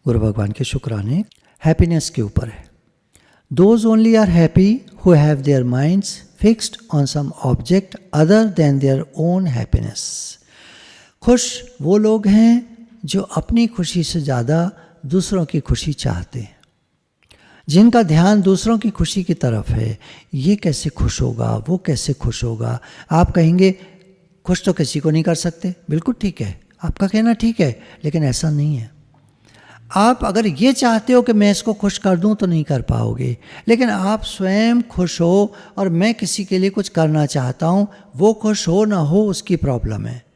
गुरु भगवान के शुक्राने हैप्पीनेस के ऊपर है। Those only are happy who have their minds fixed on some object other than their own happiness. खुश वो लोग हैं जो अपनी खुशी से ज़्यादा दूसरों की खुशी चाहते हैं, जिनका ध्यान दूसरों की खुशी की तरफ है। ये कैसे खुश होगा, वो कैसे खुश होगा। आप कहेंगे खुश तो किसी को नहीं कर सकते, बिल्कुल ठीक है, आपका कहना ठीक है, लेकिन ऐसा नहीं है। आप अगर ये चाहते हो कि मैं इसको खुश कर दूं तो नहीं कर पाओगे, लेकिन आप स्वयं खुश हो और मैं किसी के लिए कुछ करना चाहता हूं, वो खुश हो ना हो उसकी प्रॉब्लम है।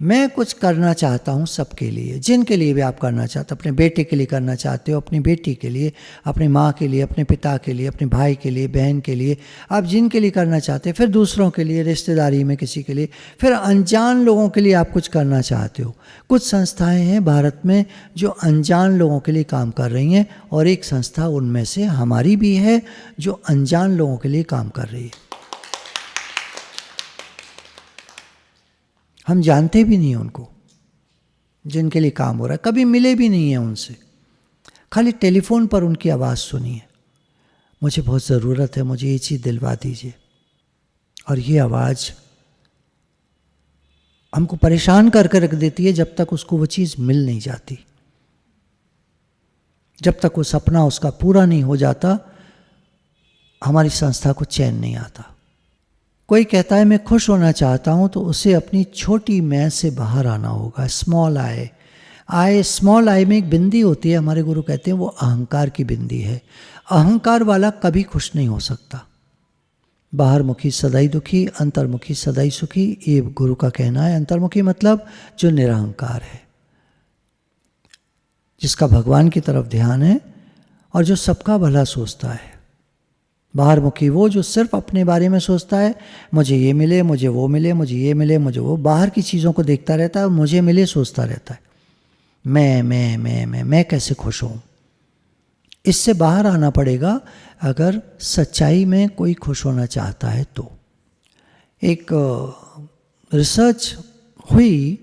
मैं कुछ करना चाहता हूँ सबके लिए, जिनके लिए भी आप करना चाहते हो। अपने बेटे के लिए करना चाहते हो, अपनी बेटी के लिए, अपनी माँ के लिए, अपने पिता के लिए, अपने भाई के लिए, बहन के लिए, आप जिनके लिए करना चाहते हैं, फिर दूसरों के लिए, रिश्तेदारी में किसी के लिए, फिर अनजान लोगों के लिए आप कुछ करना चाहते हो। कुछ संस्थाएं हैं भारत में जो अनजान लोगों के लिए काम कर रही हैं, और एक संस्था उनमें से हमारी भी है जो अनजान लोगों के लिए काम कर रही है। हम जानते भी नहीं उनको, जिनके लिए काम हो रहा है, कभी मिले भी नहीं हैं उनसे, खाली टेलीफोन पर उनकी आवाज़ सुनी है, मुझे बहुत ज़रूरत है, मुझे ये चीज़ दिलवा दीजिए। और ये आवाज़ हमको परेशान करके रख देती है जब तक उसको वो चीज़ मिल नहीं जाती, जब तक वो सपना उसका पूरा नहीं हो जाता, हमारी संस्था को चैन नहीं आता। कोई कहता है मैं खुश होना चाहता हूँ, तो उसे अपनी छोटी मैं से बाहर आना होगा। स्मॉल आई स्मॉल आई में एक बिंदी होती है, हमारे गुरु कहते हैं वो अहंकार की बिंदी है। अहंकार वाला कभी खुश नहीं हो सकता। बाहरमुखी सदाई दुखी, अंतर्मुखी सदाई सुखी, ये गुरु का कहना है। अंतर्मुखी मतलब जो निरहंकार है, जिसका भगवान की तरफ ध्यान है और जो सबका भला सोचता है। बाहरमुखी वो जो सिर्फ अपने बारे में सोचता है, मुझे ये मिले, मुझे वो मिले, मुझे ये मिले, मुझे वो, बाहर की चीज़ों को देखता रहता है और मुझे मिले सोचता रहता है। मैं कैसे खुश हूँ। इससे बाहर आना पड़ेगा अगर सच्चाई में कोई खुश होना चाहता है तो। एक रिसर्च हुई,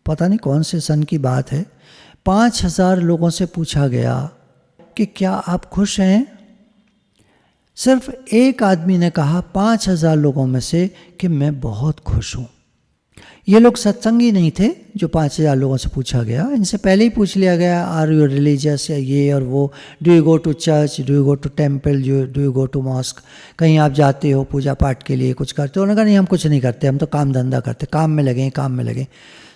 पता नहीं कौन से सन की बात है, 5000 लोगों से पूछा गया कि क्या आप खुश हैं। सिर्फ एक आदमी ने कहा 5000 लोगों में से कि मैं बहुत खुश हूँ। ये लोग सत्संगी नहीं थे जो 5000 लोगों से पूछा गया, इनसे पहले ही पूछ लिया गया आर यू रिलीजियस, या ये और वो, do you go to church, do you go to temple, do you go to mosque, कहीं आप जाते हो पूजा पाठ के लिए, कुछ करते हो। उन्होंने कहा नहीं हम कुछ नहीं करते, हम तो काम धंधा करते, काम में लगे।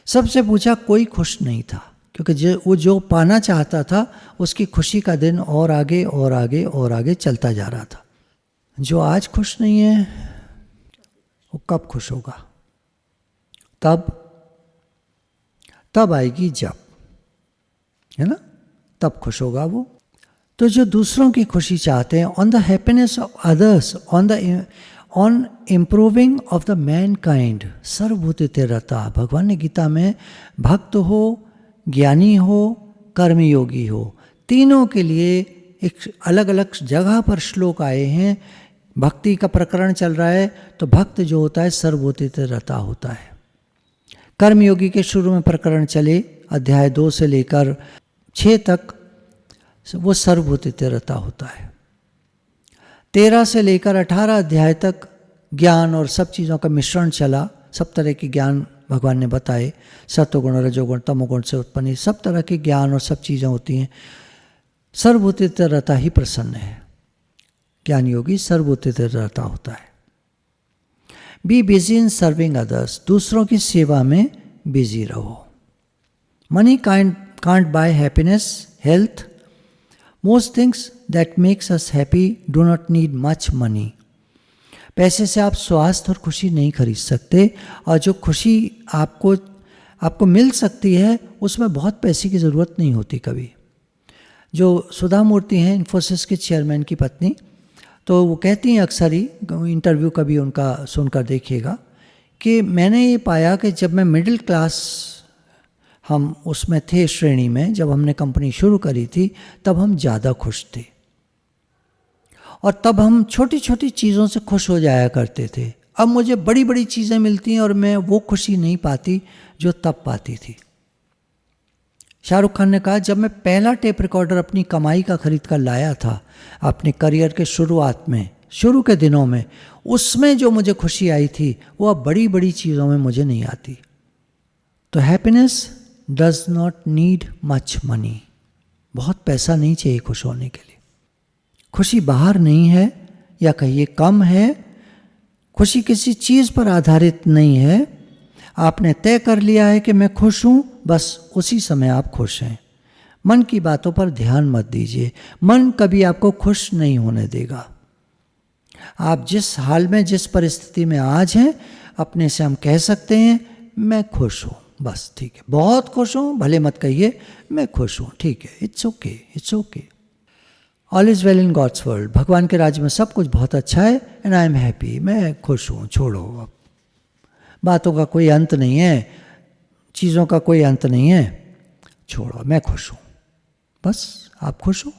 सबसे पूछा, कोई खुश नहीं था, क्योंकि वो जो पाना चाहता था उसकी खुशी का दिन और आगे और आगे और आगे चलता जा रहा था। जो आज खुश नहीं है वो कब खुश होगा। तब आएगी जब, है ना, तब खुश होगा वो। तो जो दूसरों की खुशी चाहते हैं, on the happiness of others, on improving of the mankind, सर्वभूते रता। भगवान ने गीता में भक्त हो, ज्ञानी हो, कर्मयोगी हो, तीनों के लिए एक अलग अलग जगह पर श्लोक आए हैं। भक्ति का प्रकरण चल रहा है तो भक्त जो होता है सर्वभूते रता होता है। कर्मयोगी के शुरू में प्रकरण चले, अध्याय 2 से लेकर 6 तक वो सर्वभूते रता होता है। 13 से लेकर 18 अध्याय तक ज्ञान और सब चीज़ों का मिश्रण चला। सब तरह के ज्ञान भगवान ने बताए, सत्वगुण, रजोगुण, तमोगुण से उत्पन्न सब तरह के ज्ञान और सब चीज़ें होती हैं। सर्वभूते रता ही प्रसन्न है। ज्ञान योगी सर्वभूते रता होता है। Be busy in serving others, दूसरों की सेवा में बिजी रहो। Money can't buy happiness, health, most things that makes us happy do not need much money. पैसे से आप स्वास्थ्य और खुशी नहीं खरीद सकते, और जो खुशी आपको मिल सकती है उसमें बहुत पैसे की ज़रूरत नहीं होती कभी। जो सुधा मूर्ति हैं, इन्फोसिस के चेयरमैन की पत्नी, तो वो कहती हैं अक्सर ही, इंटरव्यू कभी उनका सुनकर देखिएगा, कि मैंने ये पाया कि जब मैं मिडिल क्लास, हम उसमें थे श्रेणी में, जब हमने कंपनी शुरू करी थी तब हम ज़्यादा खुश थे, और तब हम छोटी छोटी चीज़ों से खुश हो जाया करते थे। अब मुझे बड़ी बड़ी चीज़ें मिलती हैं और मैं वो खुशी नहीं पाती जो तब पाती थी। शाहरुख खान ने कहा, जब मैं पहला टेप रिकॉर्डर अपनी कमाई का खरीद कर लाया था अपने करियर के शुरुआत में, शुरू के दिनों में, उसमें जो मुझे खुशी आई थी वो अब बड़ी बड़ी चीज़ों में मुझे नहीं आती। तो happiness does not need much money. बहुत पैसा नहीं चाहिए खुश होने के लिए। खुशी बाहर नहीं है, या कहिए कम है। खुशी किसी चीज़ पर आधारित नहीं है। आपने तय कर लिया है कि मैं खुश हूँ, बस उसी समय आप खुश हैं। मन की बातों पर ध्यान मत दीजिए। मन कभी आपको खुश नहीं होने देगा। आप जिस हाल में, जिस परिस्थिति में आज हैं, अपने से हम कह सकते हैं मैं खुश हूँ, बस ठीक है। बहुत खुश हूँ भले मत कहिए मैं खुश हूँ, ठीक है, it's okay, it's okay. All is well in God's world. भगवान के राज्य में सब कुछ बहुत अच्छा है, एंड आई एम हैप्पी। मैं खुश हूँ, छोड़ो अब। बातों का कोई अंत नहीं है, चीज़ों का कोई अंत नहीं है, छोड़ो, मैं खुश हूँ, बस आप खुश हो।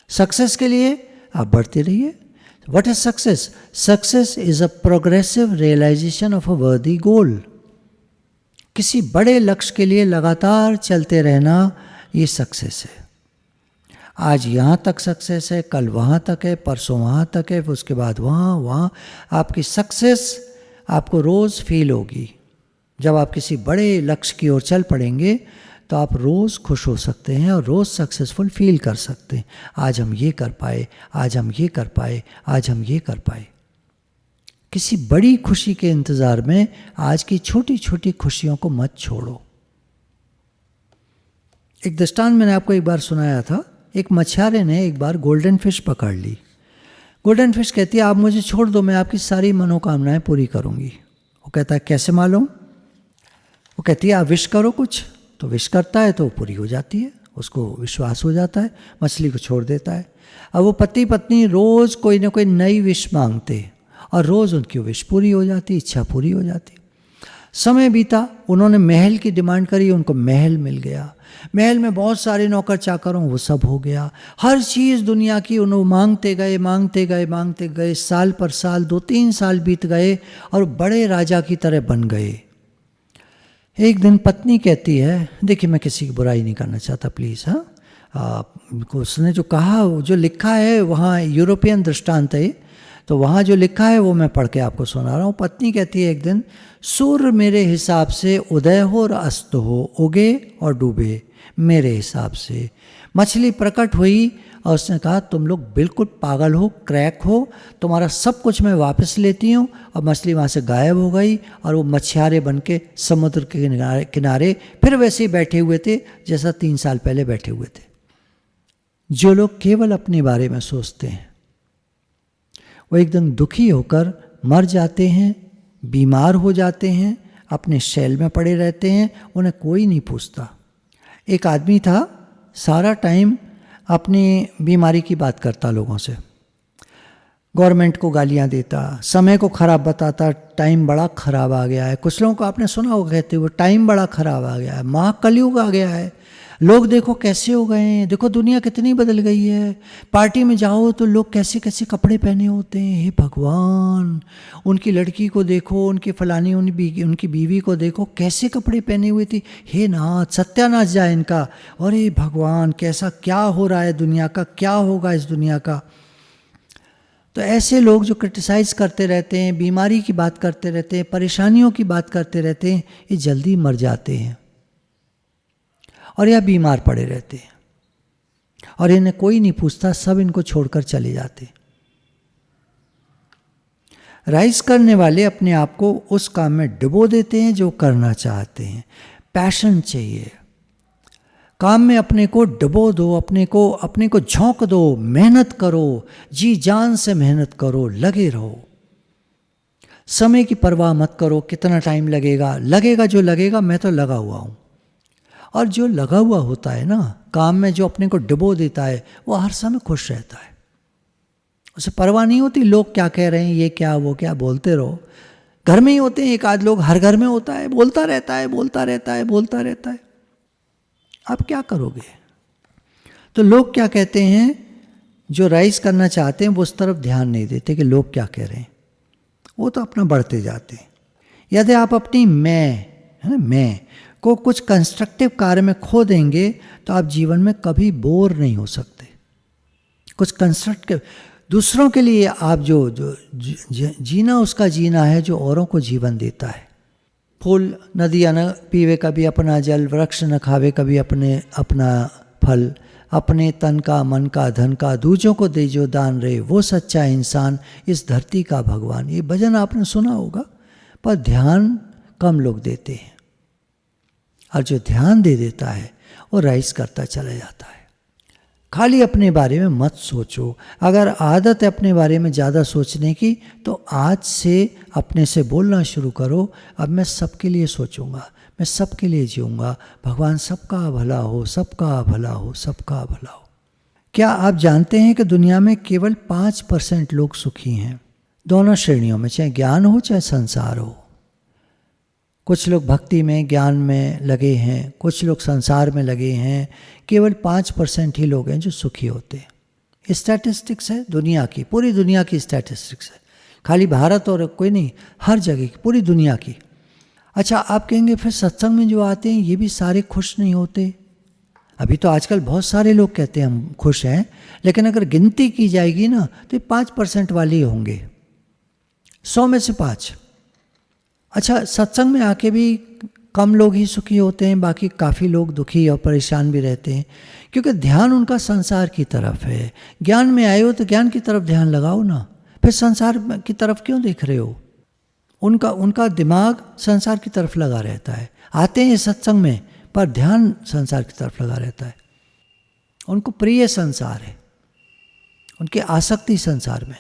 सक्सेस के लिए आप बढ़ते रहिए। What is success? Success is a progressive realisation of a worthy goal. किसी बड़े लक्ष्य के लिए लगातार चलते रहना, ये सक्सेस है। आज यहाँ तक सक्सेस है, कल वहाँ तक है, परसों वहाँ तक है, फिर उसके बाद वहाँ। आपकी सक्सेस आपको रोज़ फील होगी। जब आप किसी बड़े लक्ष्य की ओर चल पड़ेंगे तो आप रोज़ खुश हो सकते हैं और रोज़ सक्सेसफुल फील कर सकते हैं। आज हम ये कर पाए, आज हम ये कर पाए, आज हम ये कर पाए। किसी बड़ी खुशी के इंतज़ार में आज की छोटी छोटी खुशियों को मत छोड़ो। एक दृष्टांत मैंने आपको एक बार सुनाया था। एक मछुआरे ने एक बार गोल्डन फिश पकड़ ली। गोल्डन फिश कहती है, आप मुझे छोड़ दो, मैं आपकी सारी मनोकामनाएं पूरी करूँगी। वो कहता है, कैसे मालूम? वो कहती है, आप विश करो कुछ। तो विश करता है तो पूरी हो जाती है, उसको विश्वास हो जाता है, मछली को छोड़ देता है। अब वो पति पत्नी रोज़ कोई ना कोई नई विश मांगते और रोज़ उनकी विश पूरी हो जाती, इच्छा पूरी हो जाती। समय बीता, उन्होंने महल की डिमांड करी, उनको महल मिल गया। महल में बहुत सारे नौकर चाकर हों, वो सब हो गया। हर चीज़ दुनिया की उन्होंने मांगते गए, मांगते गए, मांगते गए। साल पर साल, 2-3 साल बीत गए और बड़े राजा की तरह बन गए। एक दिन पत्नी कहती है, देखिए मैं किसी की बुराई नहीं करना चाहता, प्लीज़, हाँ, उसने जो कहा, जो लिखा है वहाँ यूरोपियन दृष्टांत है, तो वहाँ जो लिखा है वो मैं पढ़ के आपको सुना रहा हूँ। पत्नी कहती है, एक दिन सूर्य मेरे हिसाब से उदय हो और अस्त हो, उगे और डूबे, मेरे हिसाब से। मछली प्रकट हुई और उसने कहा, तुम लोग बिल्कुल पागल हो, क्रैक हो, तुम्हारा सब कुछ मैं वापस लेती हूँ। और मछली वहाँ से गायब हो गई और वो मछियारे बन के समुद्र के किनारे फिर वैसे ही बैठे हुए थे जैसा 3 साल पहले बैठे हुए थे। जो लोग केवल अपने बारे में सोचते हैं वो एकदम दुखी होकर मर जाते हैं, बीमार हो जाते हैं, अपने शैल में पड़े रहते हैं, उन्हें कोई नहीं पूछता। एक आदमी था, सारा टाइम अपनी बीमारी की बात करता लोगों से, गवर्नमेंट को गालियां देता, समय को ख़राब बताता, टाइम बड़ा ख़राब आ गया है। कुछ लोगों को आपने सुना होगा कहते हुए, टाइम बड़ा ख़राब आ गया है, महाकलयुग आ गया है, लोग देखो कैसे हो गए हैं, देखो दुनिया कितनी बदल गई है। पार्टी में जाओ तो लोग कैसे कैसे कपड़े पहने होते हैं, हे भगवान, उनकी लड़की को देखो, उनकी फलानी उनकी बीवी को देखो कैसे कपड़े पहने हुए थी, हे नाथ, सत्यानाश जाए इनका। और हे भगवान, कैसा क्या हो रहा है दुनिया का, क्या होगा इस दुनिया का। तो ऐसे लोग जो क्रिटिसाइज़ करते रहते हैं, बीमारी की बात करते रहते हैं, परेशानियों की बात करते रहते हैं, ये जल्दी मर जाते हैं और या बीमार पड़े रहते हैं और इन्हें कोई नहीं पूछता, सब इनको छोड़कर चले जाते। राइज करने वाले अपने आप को उस काम में डुबो देते हैं जो करना चाहते हैं। पैशन चाहिए, काम में अपने को डुबो दो, अपने को झोंक दो, मेहनत करो, जी जान से मेहनत करो, लगे रहो। समय की परवाह मत करो, कितना टाइम लगेगा, लगेगा जो लगेगा, मैं तो लगा हुआ हूँ। और जो लगा हुआ होता है ना काम में, जो अपने को डुबो देता है, वो हर समय खुश रहता है, उसे परवाह नहीं होती लोग क्या कह रहे हैं, ये क्या वो क्या, बोलते रहो। घर में ही होते हैं एक आध लोग, हर घर में होता है, बोलता रहता है, बोलता रहता है, बोलता रहता है। आप क्या करोगे? तो लोग क्या कहते हैं, जो राइज करना चाहते हैं वो उस तरफ ध्यान नहीं देते कि लोग क्या कह रहे हैं, वो तो अपना बढ़ते जाते हैं। यदि आप अपनी मैं, है ना, मैं को कुछ कंस्ट्रक्टिव कार्य में खो देंगे तो आप जीवन में कभी बोर नहीं हो सकते। कुछ कंस्ट्रक्टिव, दूसरों के लिए आप जो जो जीना उसका जीना है जो औरों को जीवन देता है। फूल नदियाँ न पीवे कभी अपना जल, वृक्ष न खावे कभी अपना फल, अपने तन का मन का धन का दूजों को दे जो दान रहे, वो सच्चा इंसान इस धरती का भगवान। ये भजन आपने सुना होगा, पर ध्यान कम लोग देते हैं, और जो ध्यान दे देता है वो राइज करता चला जाता है। खाली अपने बारे में मत सोचो। अगर आदत है अपने बारे में ज़्यादा सोचने की, तो आज से अपने से बोलना शुरू करो, अब मैं सबके लिए सोचूंगा, मैं सबके लिए जीऊँगा, भगवान सबका भला हो, सबका भला हो, सबका भला हो। क्या आप जानते हैं कि दुनिया में केवल 5% लोग सुखी हैं, दोनों श्रेणियों में, चाहे ज्ञान हो चाहे संसार हो। कुछ लोग भक्ति में, ज्ञान में लगे हैं, कुछ लोग संसार में लगे हैं। केवल 5% ही लोग हैं जो सुखी होते हैं। स्टैटिस्टिक्स है दुनिया की, पूरी दुनिया की स्टैटिस्टिक्स है, खाली भारत और कोई नहीं, हर जगह की, पूरी दुनिया की। अच्छा, आप कहेंगे फिर सत्संग में जो आते हैं ये भी सारे खुश नहीं होते? अभी तो आजकल बहुत सारे लोग कहते हैं हम खुश हैं, लेकिन अगर गिनती की जाएगी ना तो 5% वाले ही होंगे, 100 में से 5। अच्छा, सत्संग में आके भी कम लोग ही सुखी होते हैं, बाकी काफ़ी लोग दुखी और परेशान भी रहते हैं, क्योंकि ध्यान उनका संसार की तरफ है। ज्ञान में आए हो तो ज्ञान की तरफ ध्यान लगाओ ना, फिर संसार की तरफ क्यों देख रहे हो? उनका दिमाग संसार की तरफ लगा रहता है। आते हैं सत्संग में पर ध्यान संसार की तरफ लगा रहता है। उनको प्रिय संसार है, उनकी आसक्ति संसार में,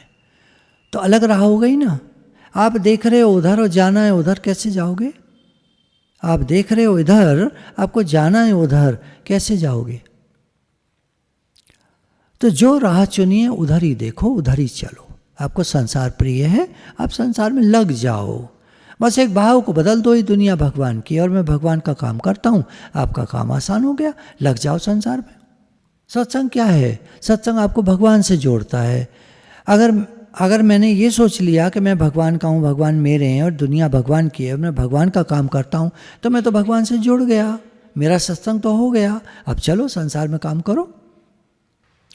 तो अलग रहा होगा ही ना। आप देख रहे हो उधर और जाना है उधर, कैसे जाओगे? आप देख रहे हो इधर, आपको जाना है उधर, कैसे जाओगे? तो जो राह चुनिए उधर ही देखो, उधर ही चलो। आपको संसार प्रिय है, आप संसार में लग जाओ। बस एक भाव को बदल दो, ये दुनिया भगवान की और मैं भगवान का काम करता हूँ, आपका काम आसान हो गया, लग जाओ संसार में। सत्संग क्या है? सत्संग आपको भगवान से जोड़ता है। अगर मैंने ये सोच लिया कि मैं भगवान का हूँ, भगवान मेरे हैं और दुनिया भगवान की है, मैं भगवान का काम करता हूँ, तो मैं तो भगवान से जुड़ गया, मेरा सत्संग तो हो गया। अब चलो संसार में काम करो।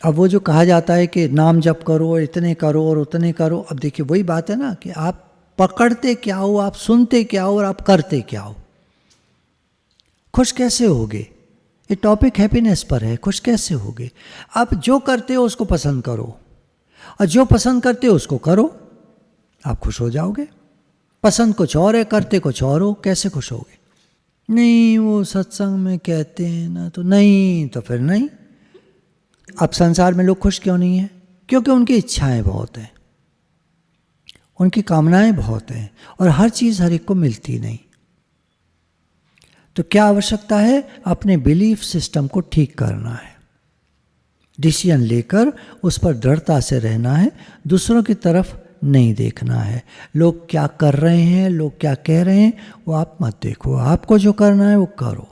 अब वो जो कहा जाता है कि नाम जप करो और इतने करो और उतने करो, अब देखिए वही बात है ना कि आप पकड़ते क्या हो, आप सुनते क्या हो और आप करते क्या हो। खुश कैसे होगे? ये टॉपिक हैप्पीनेस पर है। खुश कैसे होगे? आप जो करते हो उसको पसंद करो, और जो पसंद करते हो उसको करो, आप खुश हो जाओगे। पसंद कुछ और है, करते कुछ और हो, कैसे खुश होगे? नहीं, वो सत्संग में कहते हैं ना, तो नहीं, तो फिर नहीं। अब संसार में लोग खुश क्यों नहीं हैं? क्योंकि उनकी इच्छाएं बहुत हैं, उनकी कामनाएं बहुत हैं, और हर चीज़ हर एक को मिलती नहीं। तो क्या आवश्यकता है? अपने बिलीफ सिस्टम को ठीक करना है, डिसीजन लेकर उस पर दृढ़ता से रहना है, दूसरों की तरफ नहीं देखना है। लोग क्या कर रहे हैं, लोग क्या कह रहे हैं, वो आप मत देखो। आपको जो करना है वो करो,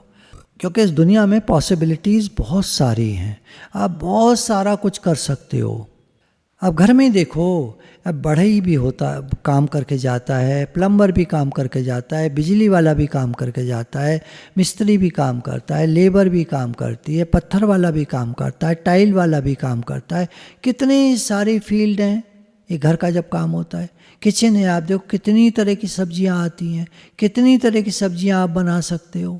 क्योंकि इस दुनिया में पॉसिबिलिटीज़ बहुत सारी हैं, आप बहुत सारा कुछ कर सकते हो। अब घर में ही देखो, अब बढ़ई भी होता काम करके जाता है, प्लम्बर भी काम करके जाता है, बिजली वाला भी काम करके जाता है, मिस्त्री भी काम करता है, लेबर भी काम करती है, पत्थर वाला भी काम करता है, टाइल वाला भी काम करता है। कितने सारे फील्ड हैं ये घर का जब काम होता है। किचन है, आप देखो कितनी तरह की सब्जियां आती हैं, कितनी तरह की सब्जियां आप बना सकते हो,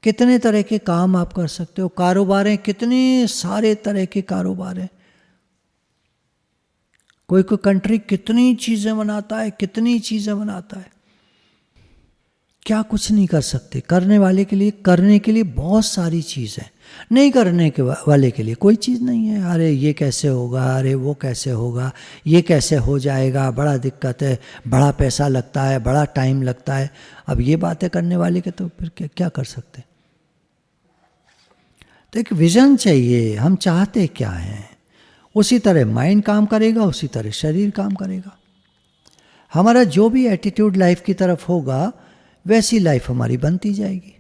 कितने तरह के काम आप कर सकते हो। कारोबार हैं, कितने सारे तरह के कारोबार हैं। कोई कोई कंट्री कितनी चीज़ें बनाता है, कितनी चीज़ें बनाता है। क्या कुछ नहीं कर सकते? करने वाले के लिए, करने के लिए बहुत सारी चीज़ है, नहीं करने के वाले के लिए कोई चीज़ नहीं है। अरे ये कैसे होगा, अरे वो कैसे होगा, ये कैसे हो जाएगा, बड़ा दिक्कत है, बड़ा पैसा लगता है, बड़ा टाइम लगता है। अब ये बातें करने वाले के तो फिर क्या कर सकते? तो एक विजन चाहिए, हम चाहते क्या हैं, उसी तरह माइंड काम करेगा, उसी तरह शरीर काम करेगा। हमारा जो भी एटीट्यूड लाइफ की तरफ होगा, वैसी लाइफ हमारी बनती जाएगी।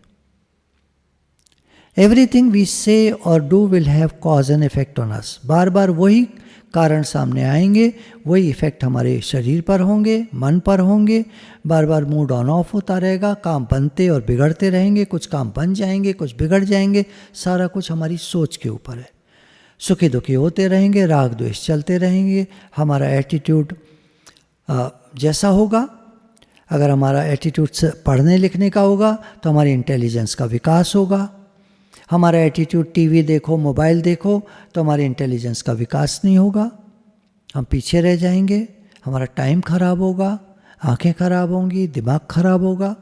एवरीथिंग वी से और do will have cause and effect on us. बार बार वही कारण सामने आएंगे, वही इफेक्ट हमारे शरीर पर होंगे, मन पर होंगे। बार बार मूड ऑन ऑफ होता रहेगा, काम बनते और बिगड़ते रहेंगे, कुछ काम बन जाएंगे, कुछ बिगड़ जाएंगे। सारा कुछ हमारी सोच के ऊपर है। सुखी दुखी होते रहेंगे, राग द्वेष चलते रहेंगे। हमारा एटीट्यूड जैसा होगा, अगर हमारा एटीट्यूड पढ़ने लिखने का होगा तो हमारी इंटेलिजेंस का विकास होगा। हमारा एटीट्यूड टीवी देखो, मोबाइल देखो तो हमारी इंटेलिजेंस का विकास नहीं होगा, हम पीछे रह जाएंगे, हमारा टाइम खराब होगा, आंखें खराब होंगी, दिमाग खराब होगा।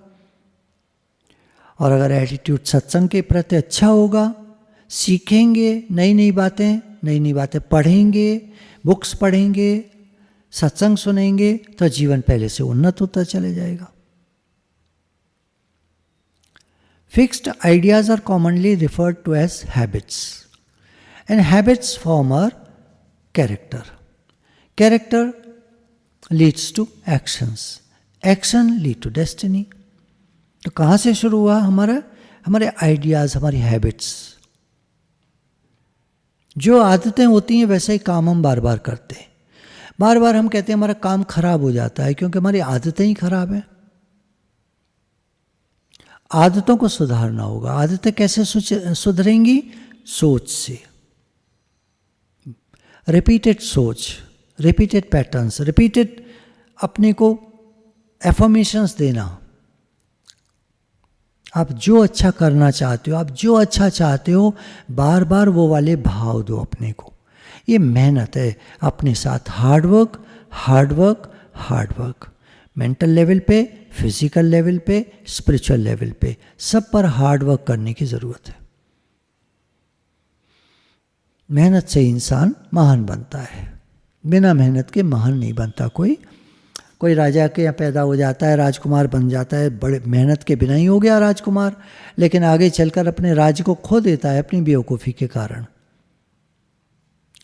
और अगर एटीट्यूड सत्संग के प्रति अच्छा होगा, सीखेंगे नई नई बातें पढ़ेंगे, बुक्स पढ़ेंगे, सत्संग सुनेंगे, तो जीवन पहले से उन्नत होता चले जाएगा। Fixed ideas are commonly referred to as habits, and habits form our character. Character leads to actions. Action lead to destiny. तो कहाँ से शुरू हुआ हमारे आइडियाज़, हमारी हैबिट्स। जो आदतें होती हैं वैसे ही काम हम बार बार करते हैं। बार बार हम कहते हैं हमारा काम खराब हो जाता है क्योंकि हमारी आदतें ही खराब हैं। आदतों को सुधारना होगा। आदतें कैसे सुधरेंगी? सोच से। रिपीटेड सोच, रिपीटेड पैटर्न्स, रिपीटेड अपने को एफर्मेशंस देना। आप जो अच्छा करना चाहते हो, आप जो अच्छा चाहते हो, बार बार वो वाले भाव दो अपने को। ये मेहनत है अपने साथ। Hard work, hard work, hard work. Mental level पे, फिजिकल लेवल पे, स्पिरिचुअल लेवल पे, सब पर हार्ड वर्क करने की ज़रूरत है। मेहनत से इंसान महान बनता है, बिना मेहनत के महान नहीं बनता। कोई राजा के यहाँ पैदा हो जाता है, राजकुमार बन जाता है, बड़े मेहनत के बिना ही हो गया राजकुमार, लेकिन आगे चलकर अपने राज्य को खो देता है अपनी बेवकूफ़ी के कारण।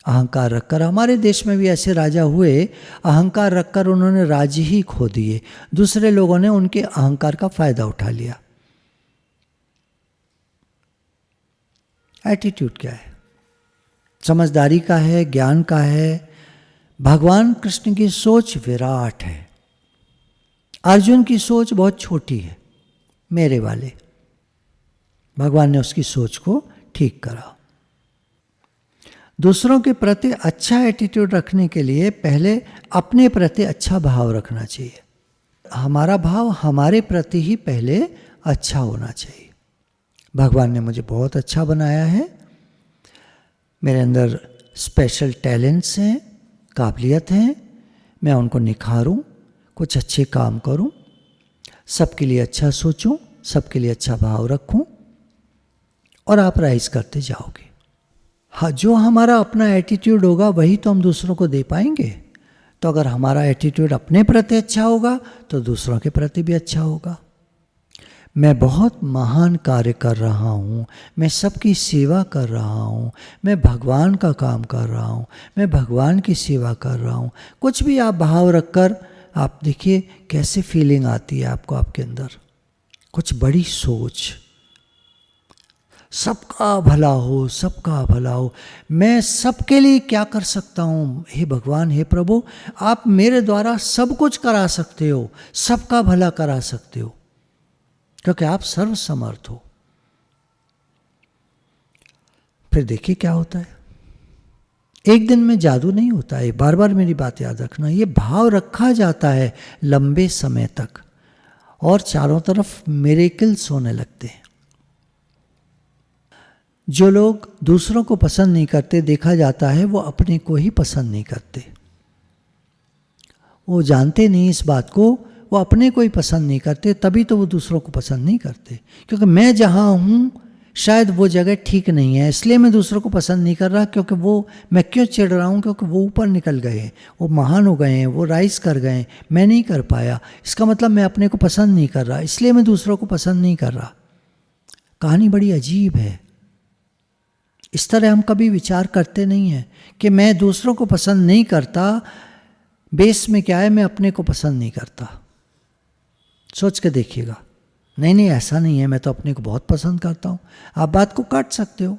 अहंकार रखकर, हमारे देश में भी ऐसे राजा हुए, अहंकार रखकर उन्होंने राज्य ही खो दिए। दूसरे लोगों ने उनके अहंकार का फायदा उठा लिया। एटीट्यूड क्या है? समझदारी का है, ज्ञान का है। भगवान कृष्ण की सोच विराट है, अर्जुन की सोच बहुत छोटी है, मेरे वाले। भगवान ने उसकी सोच को ठीक करा। दूसरों के प्रति अच्छा एटीट्यूड रखने के लिए पहले अपने प्रति अच्छा भाव रखना चाहिए। हमारा भाव हमारे प्रति ही पहले अच्छा होना चाहिए। भगवान ने मुझे बहुत अच्छा बनाया है, मेरे अंदर स्पेशल टैलेंट्स हैं, काबिलियत हैं, मैं उनको निखारूं, कुछ अच्छे काम करूं, सबके लिए अच्छा सोचूं, सबके लिए अच्छा भाव रखूं, और आप राइज करते जाओगे। हाँ, जो हमारा अपना एटीट्यूड होगा वही तो हम दूसरों को दे पाएंगे। तो अगर हमारा एटीट्यूड अपने प्रति अच्छा होगा तो दूसरों के प्रति भी अच्छा होगा। मैं बहुत महान कार्य कर रहा हूँ, मैं सबकी सेवा कर रहा हूँ, मैं भगवान का काम कर रहा हूँ, मैं भगवान की सेवा कर रहा हूँ। कुछ भी आप भाव रखकर आप देखिए कैसे फीलिंग आती है आपको, आपके अंदर कुछ बड़ी सोच। सबका भला हो, सबका भला हो, मैं सबके लिए क्या कर सकता हूँ? हे भगवान, हे प्रभु, आप मेरे द्वारा सब कुछ करा सकते हो, सबका भला करा सकते हो, क्योंकि आप सर्वसमर्थ हो। फिर देखिए क्या होता है। एक दिन में जादू नहीं होता है, बार बार मेरी बात याद रखना। ये भाव रखा जाता है लंबे समय तक और चारों तरफ मिरेकल्स होने लगते हैं। जो लोग दूसरों को पसंद नहीं करते, देखा जाता है वो अपने को ही पसंद नहीं करते। वो जानते नहीं इस बात को, वो अपने को ही पसंद नहीं करते, तभी तो वो दूसरों को पसंद नहीं करते। क्योंकि मैं जहाँ हूँ शायद वो जगह ठीक नहीं है, इसलिए मैं दूसरों को पसंद नहीं कर रहा। क्योंकि वो, मैं क्यों चिढ़ रहा हूँ? क्योंकि वो ऊपर निकल गए हैं, वो महान हो गए हैं, वो राइज कर गए हैं, मैं नहीं कर पाया। इसका मतलब मैं अपने को पसंद नहीं कर रहा, इसलिए मैं दूसरों को पसंद नहीं कर रहा। कहानी बड़ी अजीब है। इस तरह हम कभी विचार करते नहीं हैं कि मैं दूसरों को पसंद नहीं करता, बेस में क्या है, मैं अपने को पसंद नहीं करता। सोच के देखिएगा, नहीं नहीं ऐसा नहीं है, मैं तो अपने को बहुत पसंद करता हूँ, आप बात को काट सकते हो,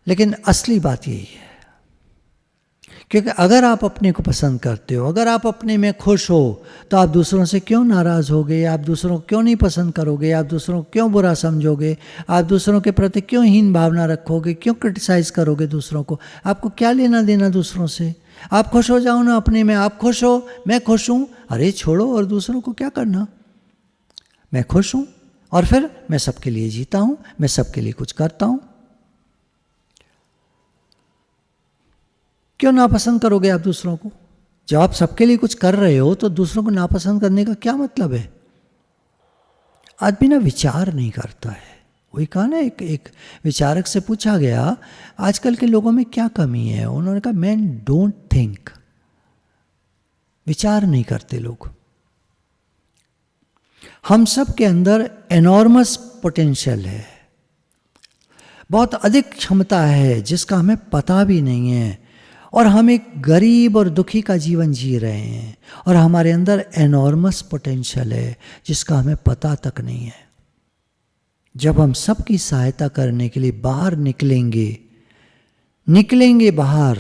लेकिन असली बात यही है। क्योंकि अगर आप अपने को पसंद करते हो, अगर आप अपने में खुश हो, तो आप दूसरों से क्यों नाराज़ होगे, आप दूसरों को क्यों नहीं पसंद करोगे, आप दूसरों को क्यों बुरा समझोगे, आप दूसरों के प्रति क्यों हीन भावना रखोगे, क्यों क्रिटिसाइज़ करोगे दूसरों को? आपको क्या लेना देना दूसरों से? आप खुश हो जाओ ना अपने में, आप खुश हो, मैं खुश हूँ, अरे छोड़ो, और दूसरों को क्या करना। मैं खुश हूँ और फिर मैं सबके लिए जीता हूँ, मैं सबके लिए कुछ करता हूँ। क्यों नापसंद करोगे आप दूसरों को? जब आप सबके लिए कुछ कर रहे हो तो दूसरों को नापसंद करने का क्या मतलब है? आदमी ना विचार नहीं करता है। वही कहा ना, एक विचारक से पूछा गया आजकल के लोगों में क्या कमी है, उन्होंने कहा मैन डोंट थिंक, विचार नहीं करते लोग। हम सब के अंदर एनॉर्मस पोटेंशियल है, बहुत अधिक क्षमता है जिसका हमें पता भी नहीं है, और हम एक गरीब और दुखी का जीवन जी रहे हैं, और हमारे अंदर एनॉर्मस पोटेंशियल है जिसका हमें पता तक नहीं है। जब हम सबकी सहायता करने के लिए बाहर निकलेंगे बाहर,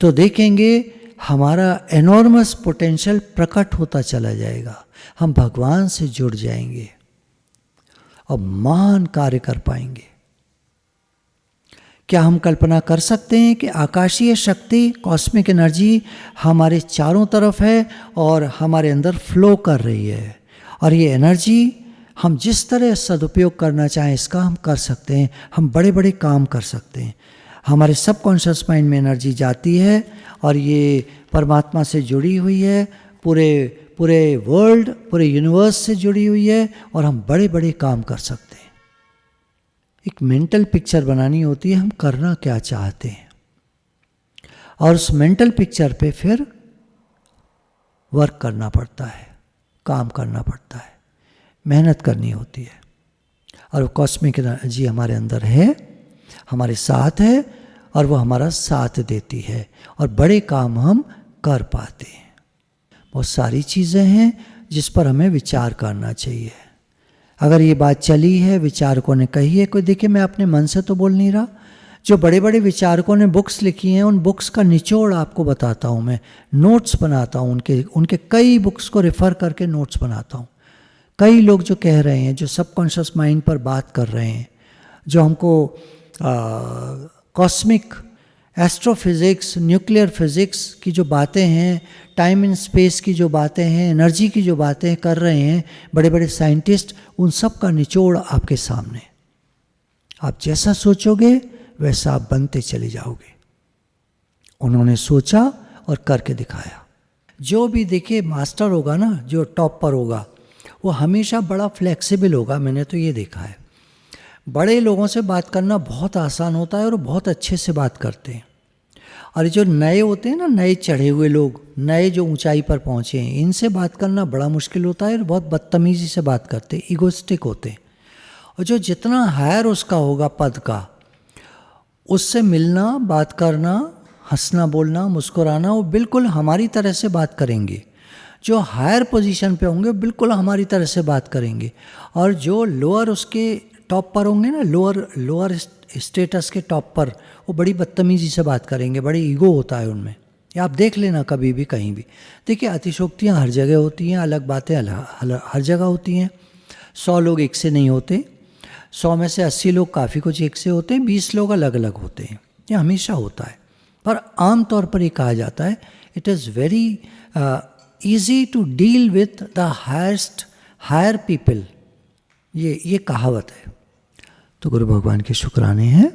तो देखेंगे हमारा एनॉर्मस पोटेंशियल प्रकट होता चला जाएगा, हम भगवान से जुड़ जाएंगे और महान कार्य कर पाएंगे। क्या हम कल्पना कर सकते हैं कि आकाशीय शक्ति, कॉस्मिक एनर्जी हमारे चारों तरफ है और हमारे अंदर फ्लो कर रही है, और ये एनर्जी हम जिस तरह सदुपयोग करना चाहें इसका हम कर सकते हैं, हम बड़े बड़े काम कर सकते हैं। हमारे सबकॉन्शियस माइंड में एनर्जी जाती है और ये परमात्मा से जुड़ी हुई है, पूरे वर्ल्ड, पूरे यूनिवर्स से जुड़ी हुई है, और हम बड़े बड़े काम कर सकते हैं। एक मेंटल पिक्चर बनानी होती है, हम करना क्या चाहते हैं, और उस मेंटल पिक्चर पे फिर वर्क करना पड़ता है, काम करना पड़ता है, मेहनत करनी होती है। और वो कॉस्मिक एनर्जी हमारे अंदर है, हमारे साथ है, और वो हमारा साथ देती है, और बड़े काम हम कर पाते हैं। बहुत सारी चीज़ें हैं जिस पर हमें विचार करना चाहिए। अगर ये बात चली है, विचारकों ने कही है, कोई देखिए मैं अपने मन से तो बोल नहीं रहा, जो बड़े बड़े विचारकों ने बुक्स लिखी हैं उन बुक्स का निचोड़ आपको बताता हूँ, मैं नोट्स बनाता हूँ, उनके कई बुक्स को रेफ़र करके नोट्स बनाता हूँ। कई लोग जो कह रहे हैं, जो सबकॉन्शियस माइंड पर बात कर रहे हैं, जो हमको कॉस्मिक एस्ट्रोफिज़िक्स, न्यूक्लियर फिज़िक्स की जो बातें हैं, टाइम एंड स्पेस की जो बातें हैं, एनर्जी की जो बातें कर रहे हैं बड़े बड़े साइंटिस्ट, उन सब का निचोड़ आपके सामने। आप जैसा सोचोगे वैसा आप बनते चले जाओगे। उन्होंने सोचा और करके दिखाया। जो भी देखिए मास्टर होगा ना, जो टॉप पर होगा, वो हमेशा बड़ा फ्लेक्सिबल होगा। मैंने तो ये देखा है, बड़े लोगों से बात करना बहुत आसान होता है और बहुत अच्छे से बात करते हैं। और जो नए होते हैं ना, नए चढ़े हुए लोग, नए जो ऊंचाई पर पहुंचे हैं, इनसे बात करना बड़ा मुश्किल होता है और बहुत बदतमीज़ी से बात करते हैं, ईगोइस्टिक होते हैं। और जो जितना हायर उसका होगा पद का, उससे मिलना, बात करना, हंसना, बोलना, मुस्कुराना, वो बिल्कुल हमारी तरह से बात करेंगे। जो हायर पोजीशन पे होंगे बिल्कुल हमारी तरह से बात करेंगे, और जो लोअर उसके टॉप पर होंगे ना, लोअर स्टेटस के टॉप पर, वो बड़ी बदतमीज़ी से बात करेंगे, बड़ी ईगो होता है उनमें। या आप देख लेना कभी भी कहीं भी, देखिए अतिशोक्तियाँ हर जगह होती हैं, अलग बातें हर जगह होती हैं। 100 लोग एक से नहीं होते, 100 में से 80 लोग काफ़ी कुछ एक से होते हैं, 20 लोग अलग अलग होते हैं, ये हमेशा होता है। पर आम तौर पर ये कहा जाता है, it is very easy to deal with the higher people, ये कहावत है। तो गुरु भगवान के शुक्राने हैं।